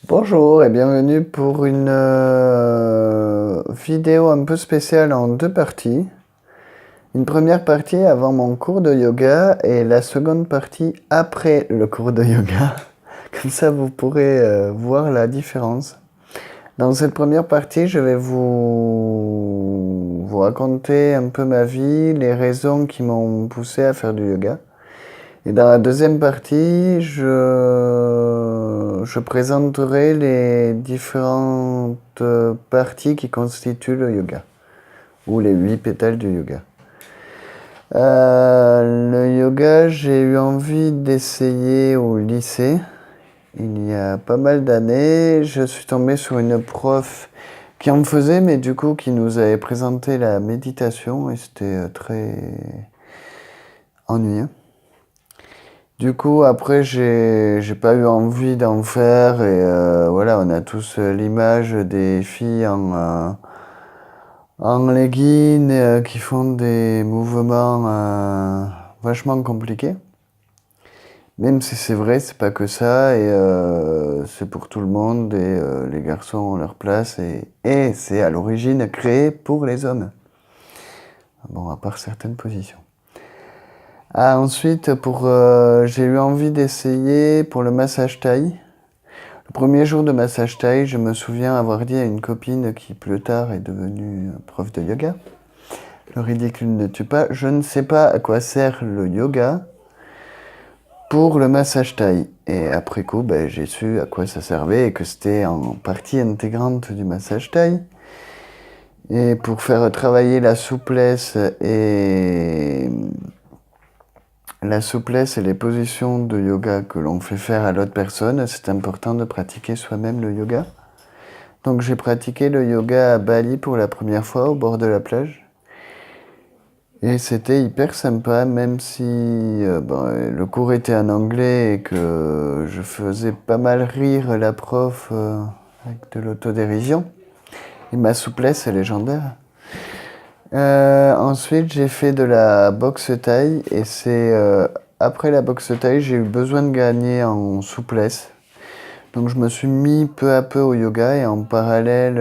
Bonjour et bienvenue pour une vidéo un peu spéciale en deux parties. Une première partie avant mon cours de yoga et la seconde partie après le cours de yoga. Comme ça, vous pourrez voir la différence. Dans cette première partie, je vais vous raconter un peu ma vie, les raisons qui m'ont poussé à faire du yoga. Et dans la deuxième partie, je présenterai les différentes parties qui constituent le yoga, ou les 8 pétales du yoga. Le yoga, j'ai eu envie d'essayer au lycée. Il y a pas mal d'années, je suis tombé sur une prof qui en faisait, mais du coup qui nous avait présenté la méditation et c'était très ennuyeux. Du coup, après, j'ai pas eu envie d'en faire et voilà, on a tous l'image des filles en legging qui font des mouvements vachement compliqués. Même si c'est vrai, c'est pas que ça et c'est pour tout le monde et les garçons ont leur place et c'est à l'origine créé pour les hommes. Bon, à part certaines positions. Ensuite, j'ai eu envie d'essayer pour le massage thaï. Le premier jour de massage thaï, je me souviens avoir dit à une copine qui plus tard est devenue prof de yoga. Le ridicule ne tue pas. Je ne sais pas à quoi sert le yoga pour le massage thaï. Et après coup, j'ai su à quoi ça servait et que c'était en partie intégrante du massage thaï. Et pour faire travailler la souplesse et les positions de yoga que l'on fait faire à l'autre personne, c'est important de pratiquer soi-même le yoga. Donc j'ai pratiqué le yoga à Bali pour la première fois au bord de la plage. Et c'était hyper sympa, même si le cours était en anglais et que je faisais pas mal rire la prof avec de l'autodérision. Et ma souplesse est légendaire. Ensuite, j'ai fait de la boxe thaï et c'est après la boxe thaï, j'ai eu besoin de gagner en souplesse. Donc je me suis mis peu à peu au yoga et en parallèle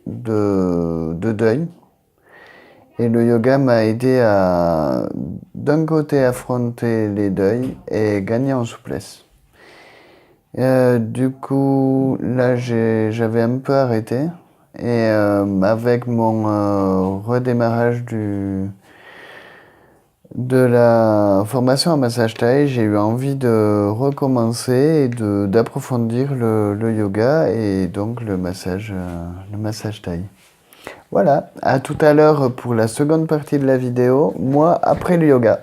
de deuil. Et le yoga m'a aidé à d'un côté affronter les deuils et gagner en souplesse. Du coup, là j'avais un peu arrêté. Et avec mon redémarrage de la formation en massage thaï, j'ai eu envie de recommencer et d'approfondir le yoga et donc le massage thaï. Voilà, à tout à l'heure pour la seconde partie de la vidéo, moi après le yoga.